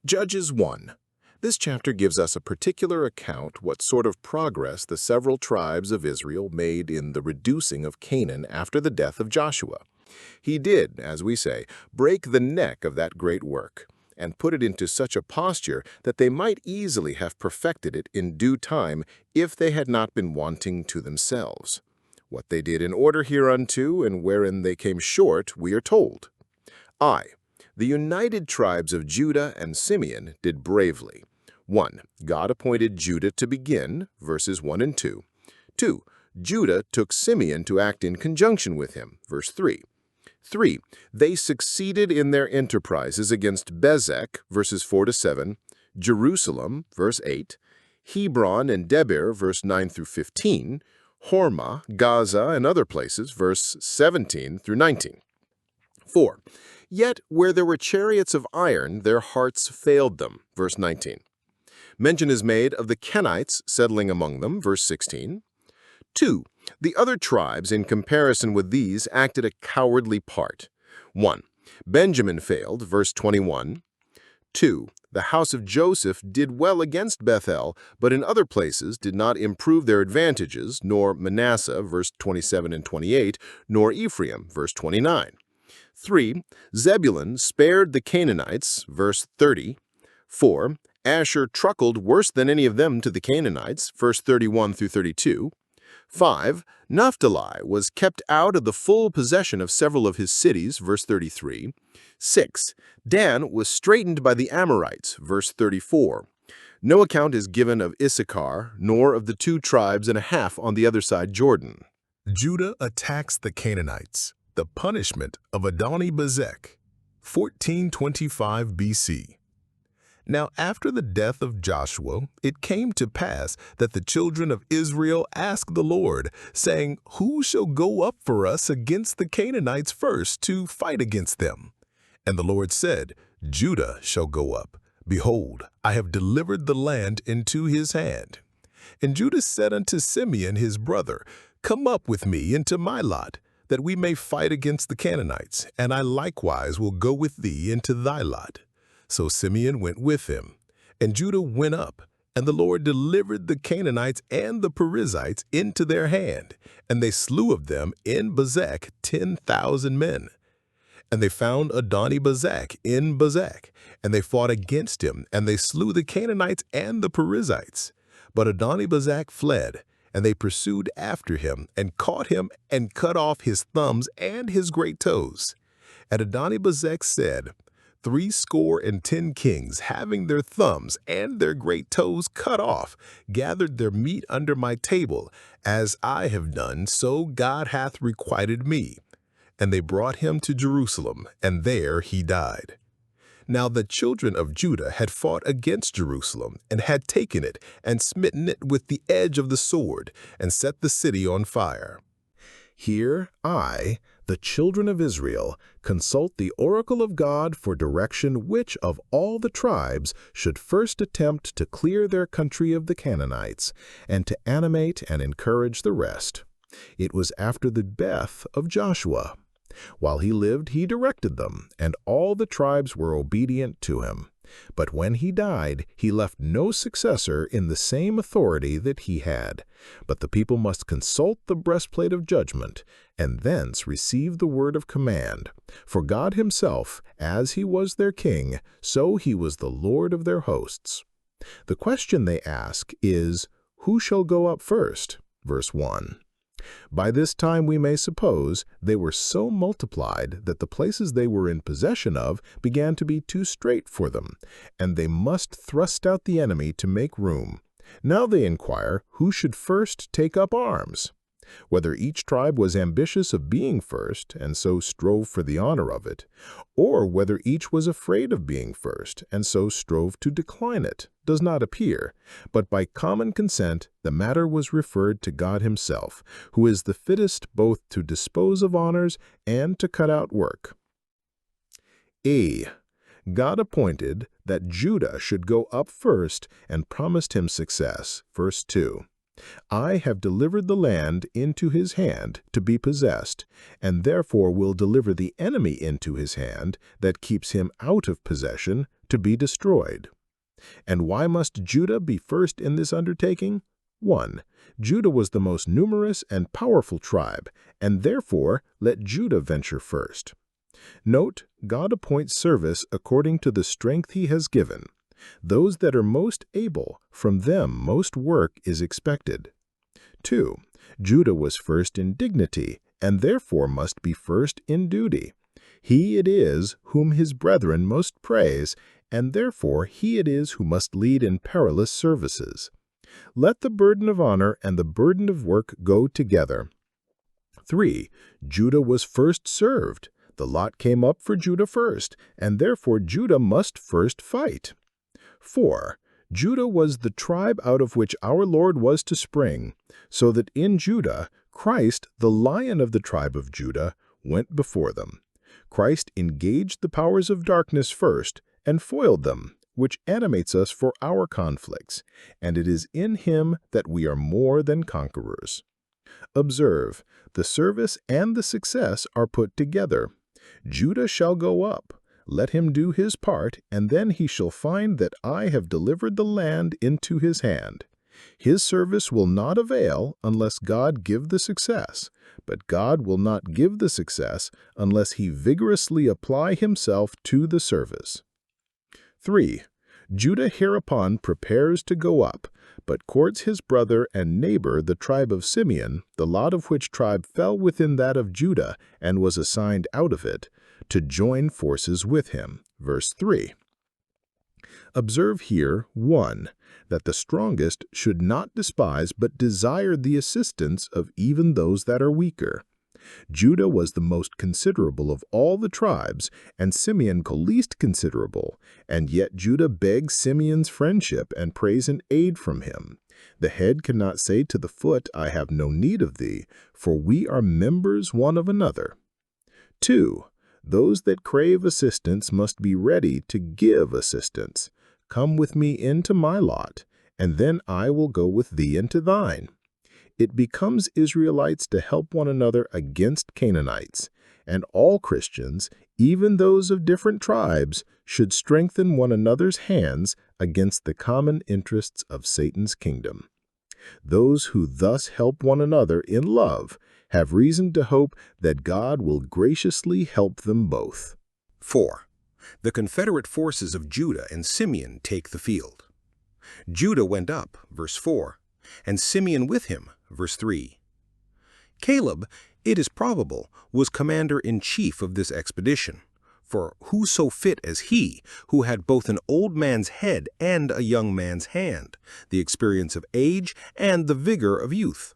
Judges 1. This chapter gives us a particular account what sort of progress the several tribes of Israel made in the reducing of Canaan after the death of Joshua. He did, as we say, break the neck of that great work, and put it into such a posture that they might easily have perfected it in due time if they had not been wanting to themselves. What they did in order hereunto, and wherein they came short, we are told. The united tribes of Judah and Simeon did bravely. 1. God appointed Judah to begin, verses 1 and 2. 2. Judah took Simeon to act in conjunction with him, verse 3. 3. They succeeded in their enterprises against Bezek, verses 4 to 7, Jerusalem, verse 8, Hebron and Debir, verse 9 through 15, Hormah, Gaza, and other places, verse 17 through 19. 4. Yet where there were chariots of iron, their hearts failed them, verse 19. Mention is made of the Kenites settling among them, verse 16. 2. The other tribes, in comparison with these, acted a cowardly part. 1. Benjamin failed, verse 21. 2. The house of Joseph did well against Bethel, but in other places did not improve their advantages, nor Manasseh, verse 27 and 28, nor Ephraim, verse 29. 3. Zebulun spared the Canaanites, verse 30. 4. Asher truckled worse than any of them to the Canaanites, verse 31 through 32. 5. Naphtali was kept out of the full possession of several of his cities, verse 33. 6. Dan was straitened by the Amorites, verse 34. No account is given of Issachar, nor of the 2 tribes and a half on the other side Jordan. Judah attacks the Canaanites. The punishment of Adoni-Bezek, 1425 BC. Now after the death of Joshua, it came to pass that the children of Israel asked the Lord, saying, Who shall go up for us against the Canaanites first to fight against them? And the Lord said, Judah shall go up. Behold, I have delivered the land into his hand. And Judah said unto Simeon his brother, Come up with me into my lot, that we may fight against the Canaanites, and I likewise will go with thee into thy lot. So Simeon went with him, and Judah went up, and the Lord delivered the Canaanites and the Perizzites into their hand, and they slew of them in Bezek 10,000 men. And they found Adoni-Bezek in Bezek, and they fought against him, and they slew the Canaanites and the Perizzites. But Adoni-Bezek fled, and they pursued after him, and caught him, and cut off his thumbs and his great toes. And Adoni-Bezek said, 70 kings, having their thumbs and their great toes cut off, gathered their meat under my table. As I have done, so God hath requited me. And they brought him to Jerusalem, and there he died. Now the children of Judah had fought against Jerusalem, and had taken it, and smitten it with the edge of the sword, and set the city on fire. Here I, the children of Israel, consult the oracle of God for direction which of all the tribes should first attempt to clear their country of the Canaanites, and to animate and encourage the rest. It was after the death of Joshua. While he lived, he directed them, and all the tribes were obedient to him. But when he died, he left no successor in the same authority that he had. But the people must consult the breastplate of judgment, and thence receive the word of command. For God himself, as he was their king, so he was the Lord of their hosts. The question they ask is, Who shall go up first? Verse 1. By this time we may suppose they were so multiplied that the places they were in possession of began to be too strait for them, and they must thrust out the enemy to make room. Now they inquire who should first take up arms. Whether each tribe was ambitious of being first, and so strove for the honor of it, or whether each was afraid of being first, and so strove to decline it, does not appear, but by common consent the matter was referred to God himself, who is the fittest both to dispose of honors and to cut out work. God appointed that Judah should go up first and promised him success. Verse 2. I have delivered the land into his hand to be possessed, and therefore will deliver the enemy into his hand that keeps him out of possession to be destroyed. And why must Judah be first in this undertaking? 1. Judah was the most numerous and powerful tribe, and therefore let Judah venture first. Note, God appoints service according to the strength he has given. Those that are most able, from them most work is expected. 2. Judah was first in dignity, and therefore must be first in duty. He it is whom his brethren most praise, and therefore he it is who must lead in perilous services. Let the burden of honor and the burden of work go together. 3. Judah was first served. The lot came up for Judah first, and therefore Judah must first fight. 4. Judah was the tribe out of which our Lord was to spring, so that in Judah, Christ, the Lion of the tribe of Judah, went before them. Christ engaged the powers of darkness first and foiled them, which animates us for our conflicts, and it is in him that we are more than conquerors. Observe, the service and the success are put together. Judah shall go up. Let him do his part, and then he shall find that I have delivered the land into his hand. His service will not avail unless God give the success, but God will not give the success unless he vigorously apply himself to the service. 3. Judah hereupon prepares to go up, but courts his brother and neighbor the tribe of Simeon, the lot of which tribe fell within that of Judah and was assigned out of it, to join forces with him. Verse 3. Observe here, 1, that the strongest should not despise but desire the assistance of even those that are weaker. Judah was the most considerable of all the tribes, and Simeon least considerable, and yet Judah begs Simeon's friendship and prays and aid from him. The head cannot say to the foot, I have no need of thee, for we are members one of another. 2. Those that crave assistance must be ready to give assistance. Come with me into my lot, and then I will go with thee into thine. It becomes Israelites to help one another against Canaanites, and all Christians, even those of different tribes, should strengthen one another's hands against the common interests of Satan's kingdom. Those who thus help one another in love have reason to hope that God will graciously help them both. 4. The confederate forces of Judah and Simeon take the field. Judah went up, verse 4, and Simeon with him, verse 3. Caleb, it is probable, was commander-in-chief of this expedition, for who so fit as he, who had both an old man's head and a young man's hand, the experience of age and the vigor of youth?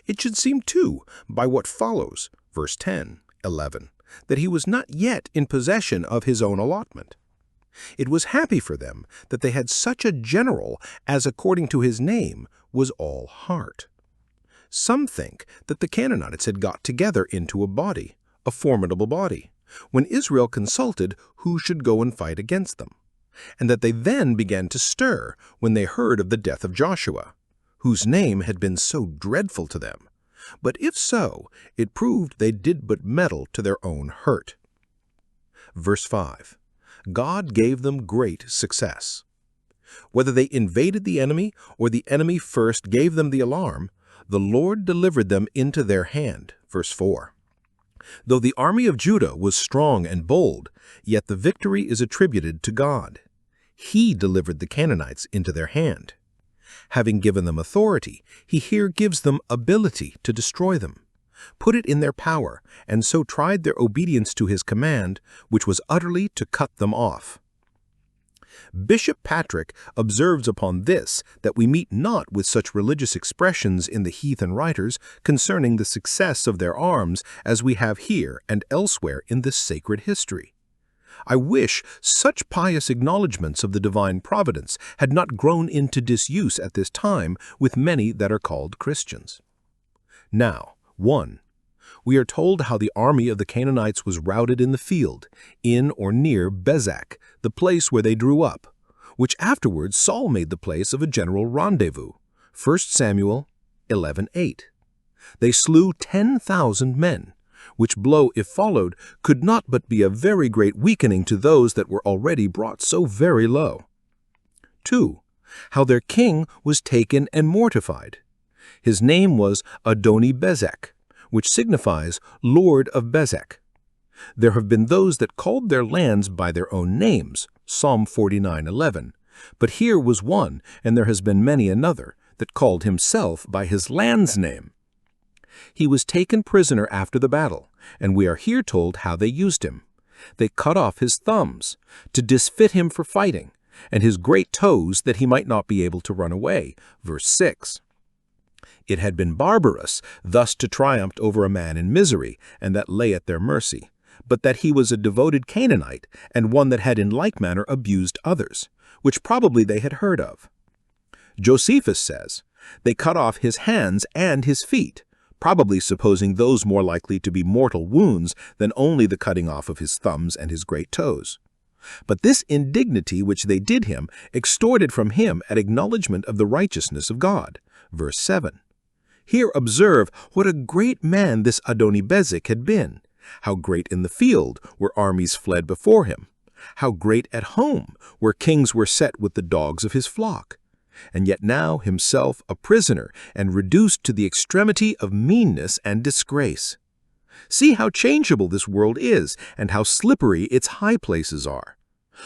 It should seem, too, by what follows, verse 10, 11, that he was not yet in possession of his own allotment. It was happy for them that they had such a general as, according to his name, was all heart. Some think that the Canaanites had got together into a body, a formidable body, when Israel consulted who should go and fight against them, and that they then began to stir when they heard of the death of Joshua, whose name had been so dreadful to them. But if so, it proved they did but meddle to their own hurt. Verse 5. God gave them great success. Whether they invaded the enemy or the enemy first gave them the alarm, the Lord delivered them into their hand. Verse 4. Though the army of Judah was strong and bold, yet the victory is attributed to God. He delivered the Canaanites into their hand. Having given them authority, he here gives them ability to destroy them, put it in their power, and so tried their obedience to his command, which was utterly to cut them off. Bishop Patrick observes upon this that we meet not with such religious expressions in the heathen writers concerning the success of their arms as we have here and elsewhere in this sacred history. I wish such pious acknowledgments of the divine providence had not grown into disuse at this time with many that are called Christians. Now, 1. We are told how the army of the Canaanites was routed in the field, in or near Bezek, the place where they drew up, which afterwards Saul made the place of a general rendezvous. 1 Samuel 11:8. They slew 10,000 men, which blow, if followed, could not but be a very great weakening to those that were already brought so very low. 2. How their king was taken and mortified. His name was Adoni-Bezek, which signifies Lord of Bezek. There have been those that called their lands by their own names, Psalm 49:11, but here was one, and there has been many another, that called himself by his land's name. He was taken prisoner after the battle, and we are here told how they used him. They cut off his thumbs, to disfit him for fighting, and his great toes that he might not be able to run away. Verse 6. It had been barbarous thus to triumph over a man in misery, and that lay at their mercy, but that he was a devoted Canaanite, and one that had in like manner abused others, which probably they had heard of. Josephus says, they cut off his hands and his feet, probably supposing those more likely to be mortal wounds than only the cutting off of his thumbs and his great toes. But this indignity which they did him extorted from him an acknowledgment of the righteousness of God. Verse 7. Here observe what a great man this Adoni-Bezek had been, how great in the field, where armies fled before him, how great at home, where kings were set with the dogs of his flock, and yet now himself a prisoner and reduced to the extremity of meanness and disgrace. See how changeable this world is, and how slippery its high places are.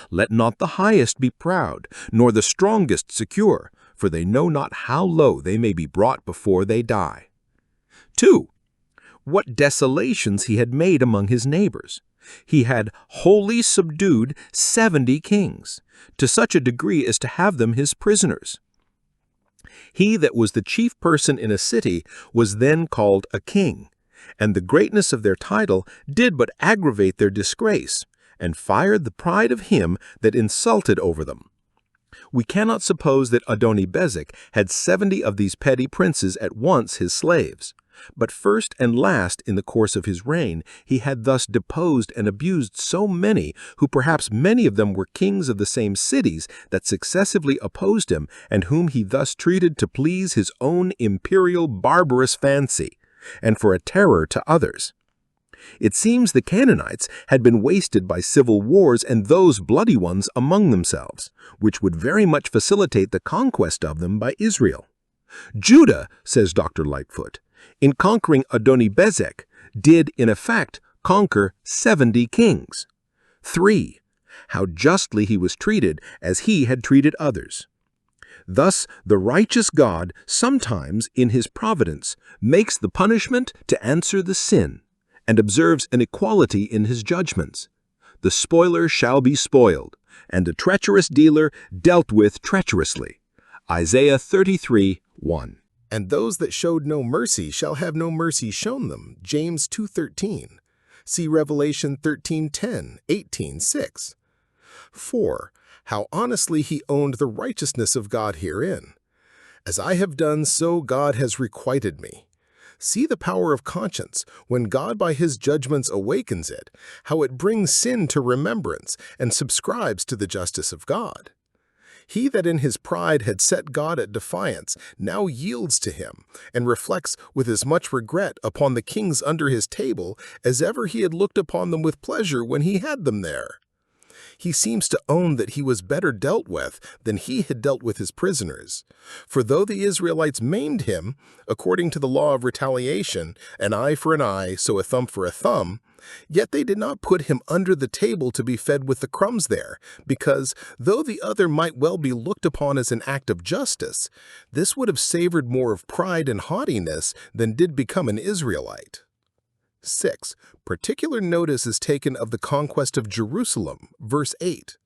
Let not the highest be proud, nor the strongest secure, for they know not how low they may be brought before they die. 2. What desolations he had made among his neighbors. He had wholly subdued 70 kings, to such a degree as to have them his prisoners. He that was the chief person in a city was then called a king, and the greatness of their title did but aggravate their disgrace, and fired the pride of him that insulted over them. We cannot suppose that Adoni-Bezek had 70 of these petty princes at once his slaves, but first and last in the course of his reign he had thus deposed and abused so many, who perhaps many of them were kings of the same cities that successively opposed him, and whom he thus treated to please his own imperial barbarous fancy, and for a terror to others. It seems the Canaanites had been wasted by civil wars and those bloody ones among themselves, which would very much facilitate the conquest of them by Israel. Judah, says Dr. Lightfoot, in conquering Adoni-Bezek, did in effect conquer 70 kings. 3. How justly he was treated as he had treated others. Thus, the righteous God sometimes, in his providence, makes the punishment to answer the sin, and observes an equality in his judgments. The spoiler shall be spoiled, and the treacherous dealer dealt with treacherously. Isaiah 33:1. And those that showed no mercy shall have no mercy shown them. James 2:13. See Revelation 13:10, 18:6. 4. How honestly he owned the righteousness of God herein. As I have done, so God has requited me. See the power of conscience, when God by his judgments awakens it, how it brings sin to remembrance and subscribes to the justice of God. He that in his pride had set God at defiance now yields to him, and reflects with as much regret upon the kings under his table as ever he had looked upon them with pleasure when he had them there. He seems to own that he was better dealt with than he had dealt with his prisoners. For though the Israelites maimed him, according to the law of retaliation, an eye for an eye, so a thumb for a thumb, yet they did not put him under the table to be fed with the crumbs there, because, though the other might well be looked upon as an act of justice, this would have savored more of pride and haughtiness than did become an Israelite. 6. Particular notice is taken of the conquest of Jerusalem, verse 8.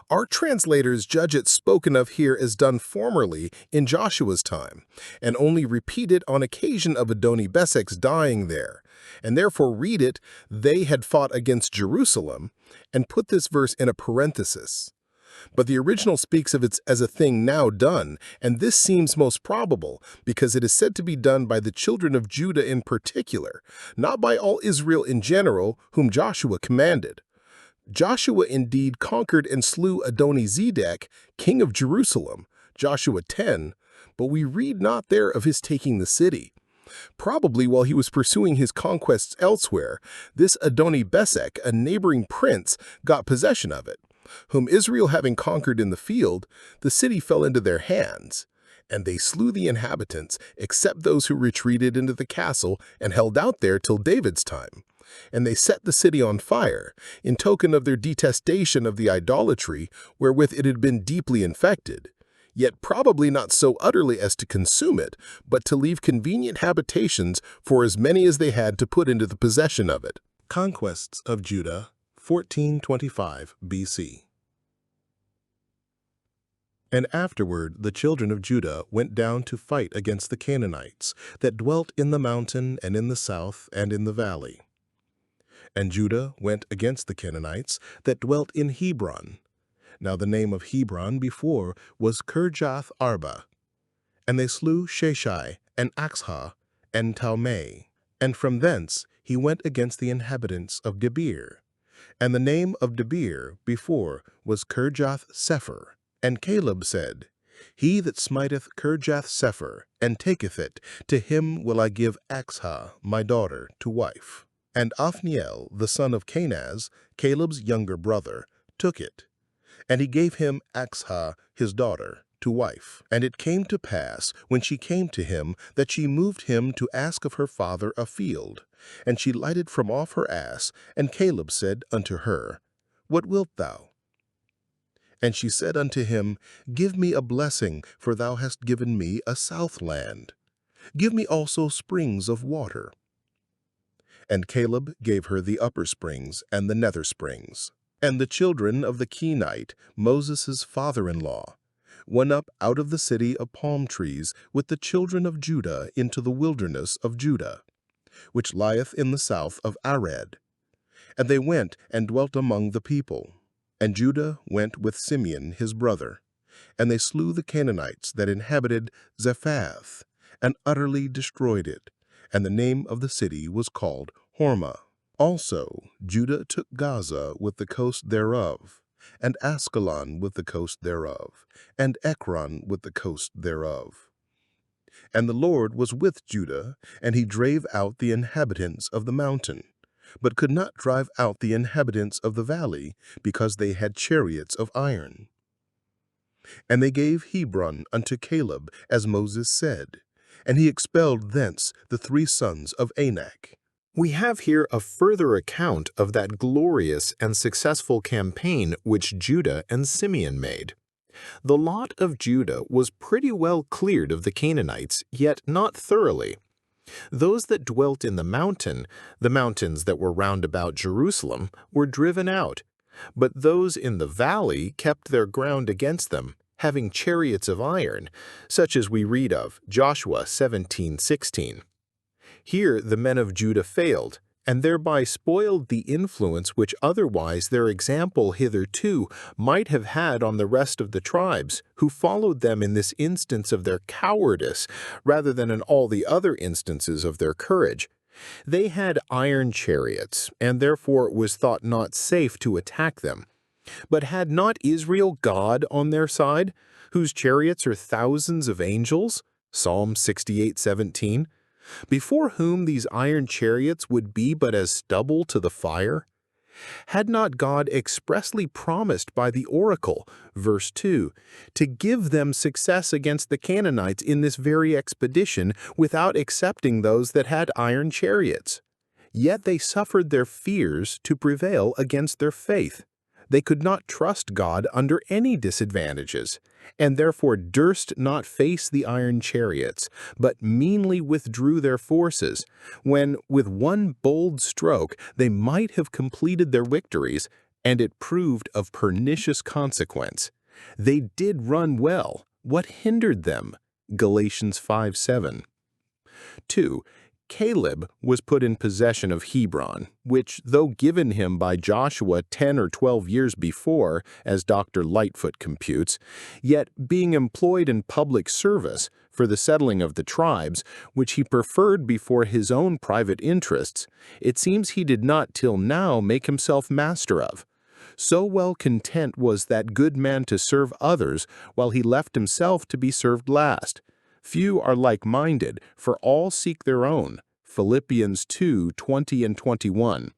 Our translators judge it spoken of here as done formerly in Joshua's time, and only repeat it on occasion of Adoni-Bezek's dying there, and therefore read it, they had fought against Jerusalem, and put this verse in a parenthesis. But the original speaks of it as a thing now done, and this seems most probable, because it is said to be done by the children of Judah in particular, not by all Israel in general, whom Joshua commanded. Joshua indeed conquered and slew Adoni-Zedek, king of Jerusalem, Joshua 10, but we read not there of his taking the city. Probably while he was pursuing his conquests elsewhere, this Adoni-Bezek, a neighboring prince, got possession of it, whom Israel having conquered in the field, the city fell into their hands. And they slew the inhabitants, except those who retreated into the castle and held out there till David's time. And they set the city on fire, in token of their detestation of the idolatry wherewith it had been deeply infected, yet probably not so utterly as to consume it, but to leave convenient habitations for as many as they had to put into the possession of it. Conquests of Judah, 1425 BC. And afterward the children of Judah went down to fight against the Canaanites that dwelt in the mountain and in the south and in the valley. And Judah went against the Canaanites that dwelt in Hebron. Now the name of Hebron before was Kirjath Arba. And they slew Sheshai, and Axha, and Talmai. And from thence he went against the inhabitants of Debir. And the name of Debir before was Kirjath Sepher. And Caleb said, He that smiteth Kirjath Sepher, and taketh it, to him will I give Axha, my daughter, to wife. And Othniel, the son of Kenaz, Caleb's younger brother, took it. And he gave him Axha, his daughter, to wife. And it came to pass, when she came to him, that she moved him to ask of her father a field. And she lighted from off her ass, and Caleb said unto her, What wilt thou? And she said unto him, Give me a blessing, for thou hast given me a south land. Give me also springs of water. And Caleb gave her the upper springs and the nether springs. And the children of the Kenite, Moses' father-in-law, went up out of the city of palm trees with the children of Judah into the wilderness of Judah, which lieth in the south of Arad. And they went and dwelt among the people. And Judah went with Simeon his brother, and they slew the Canaanites that inhabited Zephath, and utterly destroyed it, and the name of the city was called Hormah. Also Judah took Gaza with the coast thereof, and Askelon with the coast thereof, and Ekron with the coast thereof. And the Lord was with Judah, and he drave out the inhabitants of the mountain, but could not drive out the inhabitants of the valley, because they had chariots of iron. And they gave Hebron unto Caleb, as Moses said, and he expelled thence the 3 sons of Anak. We have here a further account of that glorious and successful campaign which Judah and Simeon made. The lot of Judah was pretty well cleared of the Canaanites, yet not thoroughly. Those that dwelt in the mountains that were round about Jerusalem, were driven out, but those in the valley kept their ground against them, having chariots of iron, such as we read of Joshua 17:16. Here the men of Judah failed, and thereby spoiled the influence which otherwise their example hitherto might have had on the rest of the tribes, who followed them in this instance of their cowardice, rather than in all the other instances of their courage. They had iron chariots, and therefore it was thought not safe to attack them. But had not Israel God on their side, whose chariots are thousands of angels? Psalm 68:17. Before whom these iron chariots would be but as stubble to the fire? Had not God expressly promised by the oracle, verse 2, to give them success against the Canaanites in this very expedition without excepting those that had iron chariots? Yet they suffered their fears to prevail against their faith. They could not trust God under any disadvantages, and therefore durst not face the iron chariots, but meanly withdrew their forces, when with one bold stroke they might have completed their victories, and it proved of pernicious consequence. They did run well. What hindered them? Galatians 5:7. 2. Caleb was put in possession of Hebron, which, though given him by Joshua 10 or 12 years before, as Dr. Lightfoot computes, yet being employed in public service for the settling of the tribes, which he preferred before his own private interests, it seems he did not till now make himself master of. So well content was that good man to serve others, while he left himself to be served last. Few are like-minded, for all seek their own. Philippians 2:20 and 21.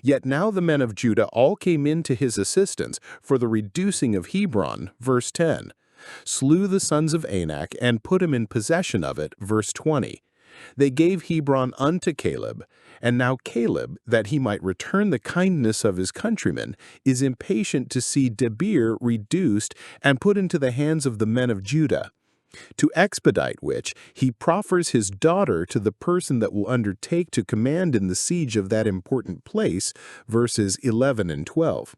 Yet now the men of Judah all came in to his assistance for the reducing of Hebron, verse 10, slew the sons of Anak and put him in possession of it, verse 20. They gave Hebron unto Caleb, and now Caleb, that he might return the kindness of his countrymen, is impatient to see Debir reduced and put into the hands of the men of Judah, to expedite which he proffers his daughter to the person that will undertake to command in the siege of that important place, verses 11 and 12.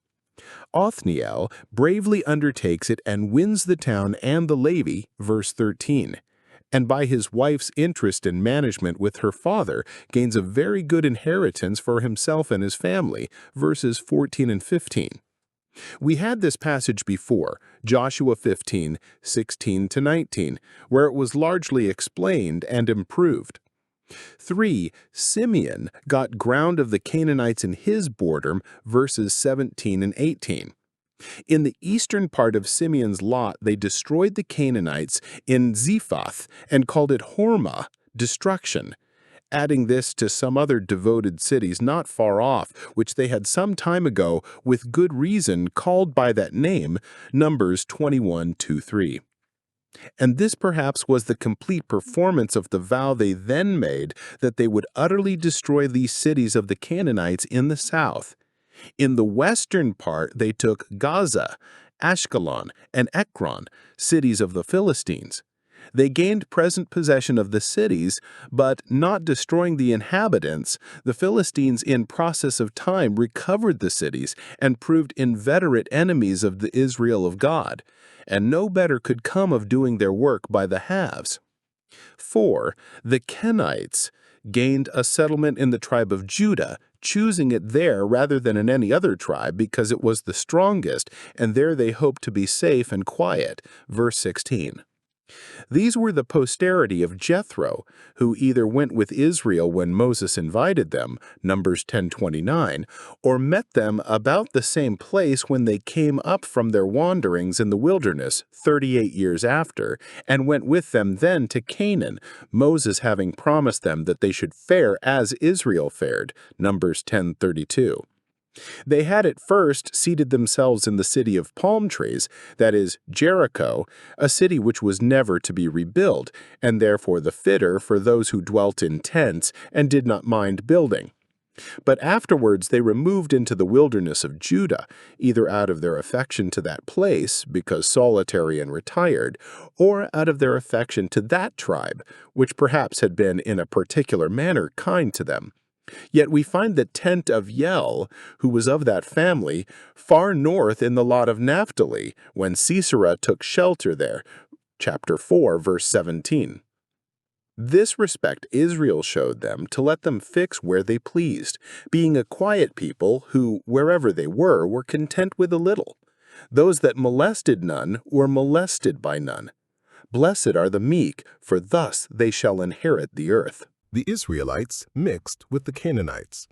Othniel bravely undertakes it and wins the town and the levy, verse 13. And by his wife's interest in management with her father, gains a very good inheritance for himself and his family, verses 14 and 15. We had this passage before, Joshua 15:16 to 19, where it was largely explained and improved. 3. Simeon got ground of the Canaanites in his border, verses 17 and 18. In the eastern part of Simeon's lot, they destroyed the Canaanites in Zephath and called it Hormah, destruction, adding this to some other devoted cities not far off, which they had some time ago, with good reason, called by that name, Numbers 21:2-3. And this perhaps was the complete performance of the vow they then made that they would utterly destroy these cities of the Canaanites in the south. In the western part they took Gaza, Ashkelon, and Ekron, cities of the Philistines. They gained present possession of the cities, but not destroying the inhabitants, the Philistines in process of time recovered the cities and proved inveterate enemies of the Israel of God, and no better could come of doing their work by the halves. 4. The Kenites gained a settlement in the tribe of Judah, choosing it there rather than in any other tribe because it was the strongest, and there they hoped to be safe and quiet. Verse 16. These were the posterity of Jethro, who either went with Israel when Moses invited them, Numbers 10:29, or met them about the same place when they came up from their wanderings in the wilderness 38 years after, and went with them then to Canaan, Moses having promised them that they should fare as Israel fared, Numbers 10:32. They had at first seated themselves in the city of palm trees, that is, Jericho, a city which was never to be rebuilt, and therefore the fitter for those who dwelt in tents and did not mind building. But afterwards they removed into the wilderness of Judah, either out of their affection to that place, because solitary and retired, or out of their affection to that tribe, which perhaps had been in a particular manner kind to them. Yet we find the tent of Yel, who was of that family, far north in the lot of Naphtali, when Sisera took shelter there. Chapter 4, verse 17. This respect Israel showed them to let them fix where they pleased, being a quiet people who, wherever they were content with a little. Those that molested none were molested by none. Blessed are the meek, for thus they shall inherit the earth. The Israelites mixed with the Canaanites,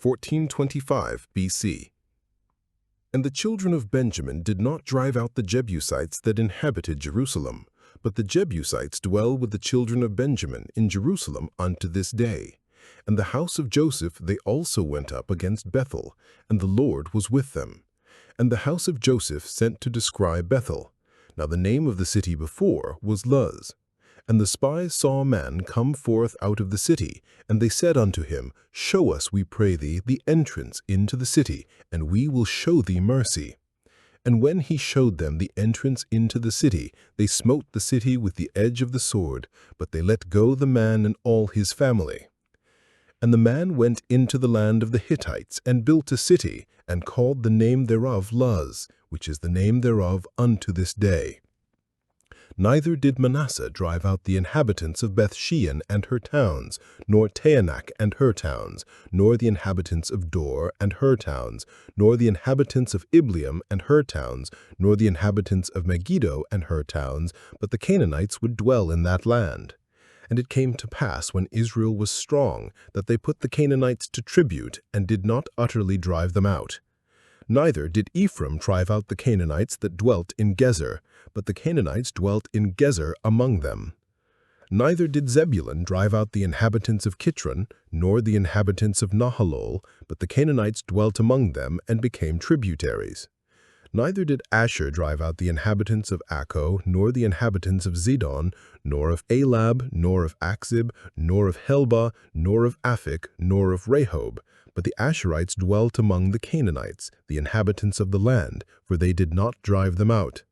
1425 BC. And the children of Benjamin did not drive out the Jebusites that inhabited Jerusalem, but the Jebusites dwell with the children of Benjamin in Jerusalem unto this day. And the house of Joseph they also went up against Bethel, and the Lord was with them. And the house of Joseph sent to descry Bethel. Now the name of the city before was Luz. And the spies saw a man come forth out of the city, and they said unto him, Show us, we pray thee, the entrance into the city, and we will show thee mercy. And when he showed them the entrance into the city, they smote the city with the edge of the sword, but they let go the man and all his family. And the man went into the land of the Hittites, and built a city, and called the name thereof Luz, which is the name thereof unto this day. Neither did Manasseh drive out the inhabitants of Bethshean and her towns, nor Taanach and her towns, nor the inhabitants of Dor and her towns, nor the inhabitants of Ibleam and her towns, nor the inhabitants of Megiddo and her towns, but the Canaanites would dwell in that land. And it came to pass, when Israel was strong, that they put the Canaanites to tribute, and did not utterly drive them out. Neither did Ephraim drive out the Canaanites that dwelt in Gezer, but the Canaanites dwelt in Gezer among them. Neither did Zebulun drive out the inhabitants of Kitron, nor the inhabitants of Nahalol, but the Canaanites dwelt among them and became tributaries. Neither did Asher drive out the inhabitants of Akko, nor the inhabitants of Zidon, nor of Alab, nor of Akzib, nor of Helba, nor of Aphik, nor of Rehob. But the Asherites dwelt among the Canaanites, the inhabitants of the land, for they did not drive them out.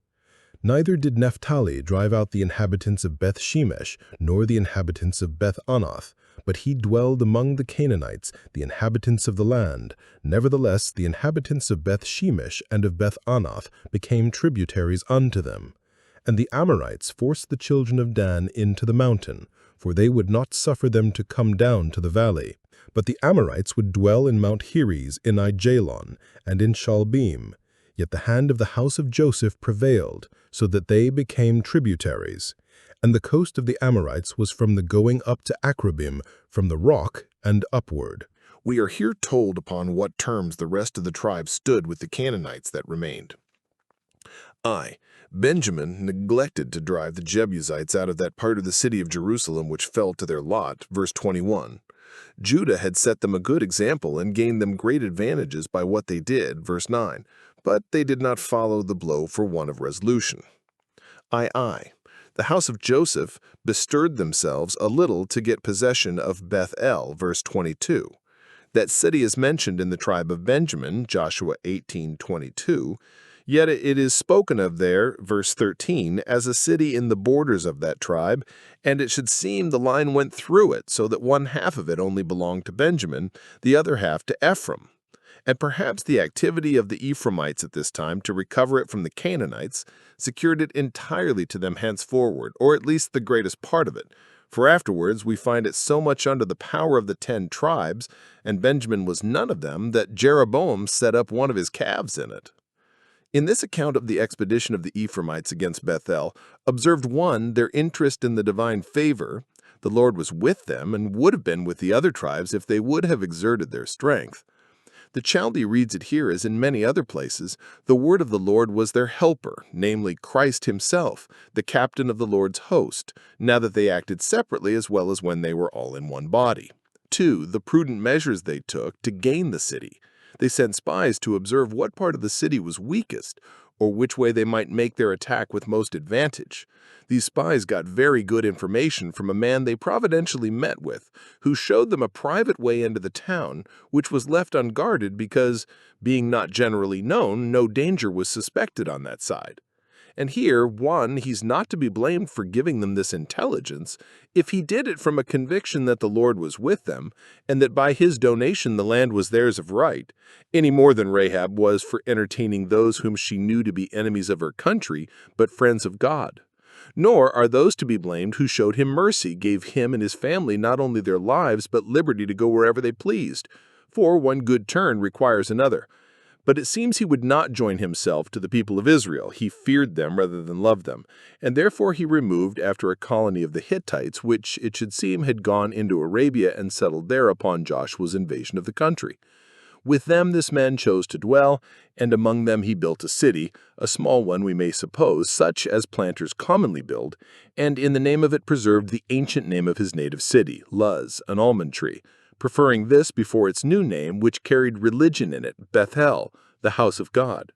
Neither did Naphtali drive out the inhabitants of Beth-Shemesh, nor the inhabitants of Beth-Anath, but he dwelled among the Canaanites, the inhabitants of the land. Nevertheless, the inhabitants of Beth-Shemesh and of Beth-Anath became tributaries unto them. And the Amorites forced the children of Dan into the mountain, for they would not suffer them to come down to the valley. But the Amorites would dwell in Mount Heres, in Aijalon, and in Shalbim. Yet the hand of the house of Joseph prevailed, so that they became tributaries. And the coast of the Amorites was from the going up to Akrabim, from the rock and upward. We are here told upon what terms the rest of the tribe stood with the Canaanites that remained. Benjamin neglected to drive the Jebusites out of that part of the city of Jerusalem which fell to their lot, verse 21. Judah had set them a good example and gained them great advantages by what they did, verse 9, but they did not follow the blow for want of resolution. The house of Joseph bestirred themselves a little to get possession of Beth-el, verse 22. That city is mentioned in the tribe of Benjamin, Joshua 18:22, yet it is spoken of there, verse 13, as a city in the borders of that tribe, and it should seem the line went through it, so that one half of it only belonged to Benjamin, the other half to Ephraim. And perhaps the activity of the Ephraimites at this time to recover it from the Canaanites secured it entirely to them henceforward, or at least the greatest part of it. For afterwards we find it so much under the power of the 10 tribes, and Benjamin was none of them, that Jeroboam set up one of his calves in it. In this account of the expedition of the Ephraimites against Bethel, observed 1, their interest in the divine favor. The Lord was with them and would have been with the other tribes if they would have exerted their strength. The Chaldee reads it here as in many other places, the word of the Lord was their helper, namely Christ himself, the captain of the Lord's host, now that they acted separately as well as when they were all in one body. 2, the prudent measures they took to gain the city. They sent spies to observe what part of the city was weakest, or which way they might make their attack with most advantage. These spies got very good information from a man they providentially met with, who showed them a private way into the town, which was left unguarded because, being not generally known, no danger was suspected on that side. And here, 1, he's not to be blamed for giving them this intelligence, if he did it from a conviction that the Lord was with them, and that by his donation the land was theirs of right, any more than Rahab was for entertaining those whom she knew to be enemies of her country, but friends of God. Nor are those to be blamed who showed him mercy, gave him and his family not only their lives, but liberty to go wherever they pleased, for one good turn requires another. But it seems he would not join himself to the people of Israel. He feared them rather than loved them, and therefore he removed after a colony of the Hittites, which it should seem had gone into Arabia and settled there upon Joshua's invasion of the country. With them this man chose to dwell, and among them he built a city, a small one we may suppose, such as planters commonly build, and in the name of it preserved the ancient name of his native city, Luz, an almond tree, preferring this before its new name, which carried religion in it, Bethel, the house of God.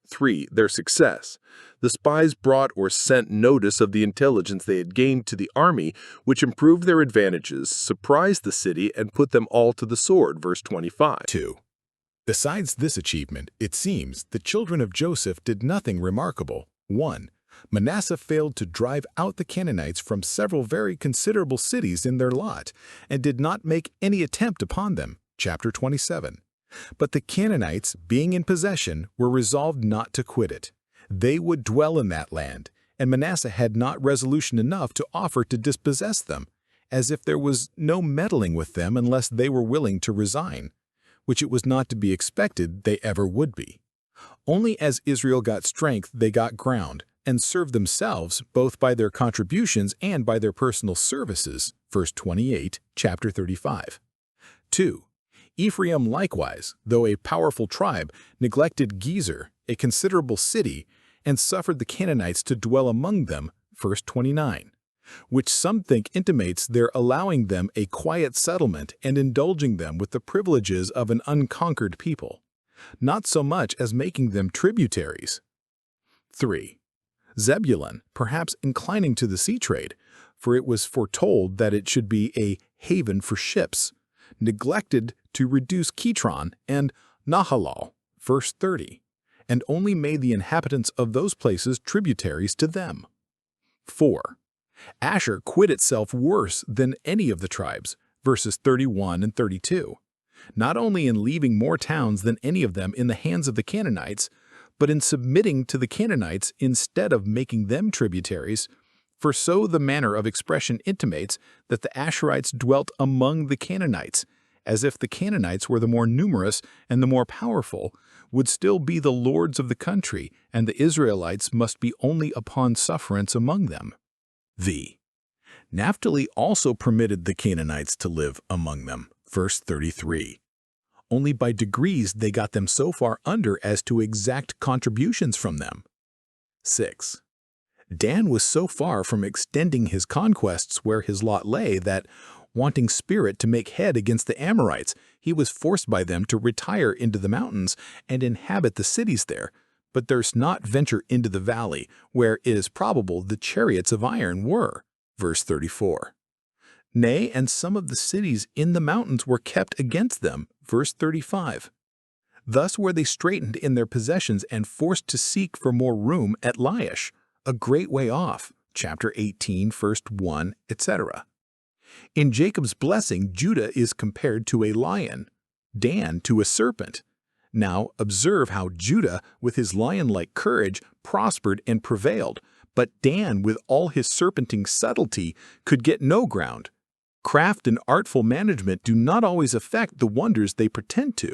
3, their success. The spies brought or sent notice of the intelligence they had gained to the army, which improved their advantages, surprised the city, and put them all to the sword, verse 25. 2. Besides this achievement, it seems the children of Joseph did nothing remarkable. 1. Manasseh failed to drive out the Canaanites from several very considerable cities in their lot, and did not make any attempt upon them. Chapter 27. But the Canaanites, being in possession, were resolved not to quit it. They would dwell in that land, and Manasseh had not resolution enough to offer to dispossess them, as if there was no meddling with them unless they were willing to resign, which it was not to be expected they ever would be. Only as Israel got strength they got ground, and served themselves both by their contributions and by their personal services, verse 28, chapter 35. 2. Ephraim likewise, though a powerful tribe, neglected Gezer, a considerable city, and suffered the Canaanites to dwell among them, verse 29. which some think intimates they're allowing them a quiet settlement and indulging them with the privileges of an unconquered people, not so much as making them tributaries. 3. Zebulun, perhaps inclining to the sea trade, for it was foretold that it should be a haven for ships, neglected to reduce Kitron and Nahalal, verse 30, and only made the inhabitants of those places tributaries to them. 4. Asher quit itself worse than any of the tribes, verses 31 and 32, not only in leaving more towns than any of them in the hands of the Canaanites, but in submitting to the Canaanites instead of making them tributaries, for so the manner of expression intimates that the Asherites dwelt among the Canaanites, as if the Canaanites were the more numerous and the more powerful, would still be the lords of the country, and the Israelites must be only upon sufferance among them. V. Naphtali also permitted the Canaanites to live among them, verse 33. Only by degrees they got them so far under as to exact contributions from them. 6. Dan was so far from extending his conquests where his lot lay that, wanting spirit to make head against the Amorites, he was forced by them to retire into the mountains and inhabit the cities there, but durst not venture into the valley, where it is probable the chariots of iron were. Verse 34. Nay, and some of the cities in the mountains were kept against them. Verse 35. Thus were they straitened in their possessions and forced to seek for more room at Laish, a great way off, chapter 18, verse 1, etc. In Jacob's blessing, Judah is compared to a lion, Dan to a serpent. Now observe how Judah, with his lion-like courage, prospered and prevailed, but Dan, with all his serpenting subtlety, could get no ground. Craft and artful management do not always effect the wonders they pretend to.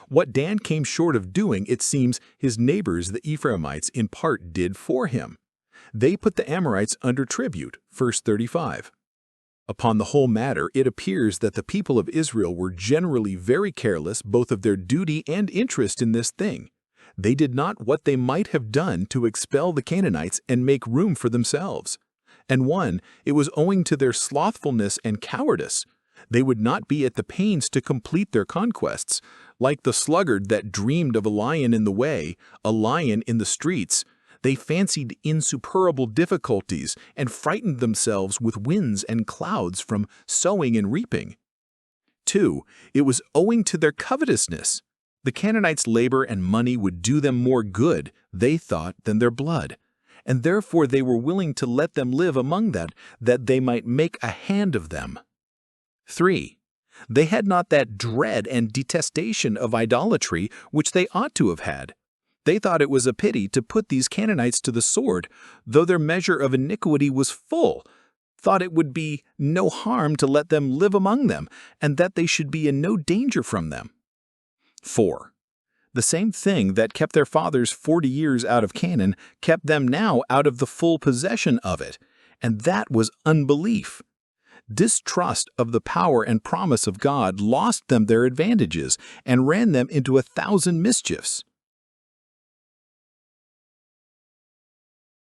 What Dan came short of doing, it seems, his neighbors the Ephraimites in part did for him. They put the Amorites under tribute, verse 35. Upon the whole matter, it appears that the people of Israel were generally very careless both of their duty and interest in this thing. They did not what they might have done to expel the Canaanites and make room for themselves. And one, it was owing to their slothfulness and cowardice. They would not be at the pains to complete their conquests, like the sluggard that dreamed of a lion in the way, a lion in the streets. They fancied insuperable difficulties and frightened themselves with winds and clouds from sowing and reaping. 2. It was owing to their covetousness. The Canaanites' labor and money would do them more good, they thought, than their blood, and therefore they were willing to let them live among that they might make a hand of them. 3. They had not that dread and detestation of idolatry which they ought to have had. They thought it was a pity to put these Canaanites to the sword, though their measure of iniquity was full, thought it would be no harm to let them live among them, and that they should be in no danger from them. 4. The same thing that kept their fathers 40 years out of Canaan kept them now out of the full possession of it, and that was unbelief. Distrust of the power and promise of God lost them their advantages and ran them into 1,000 mischiefs.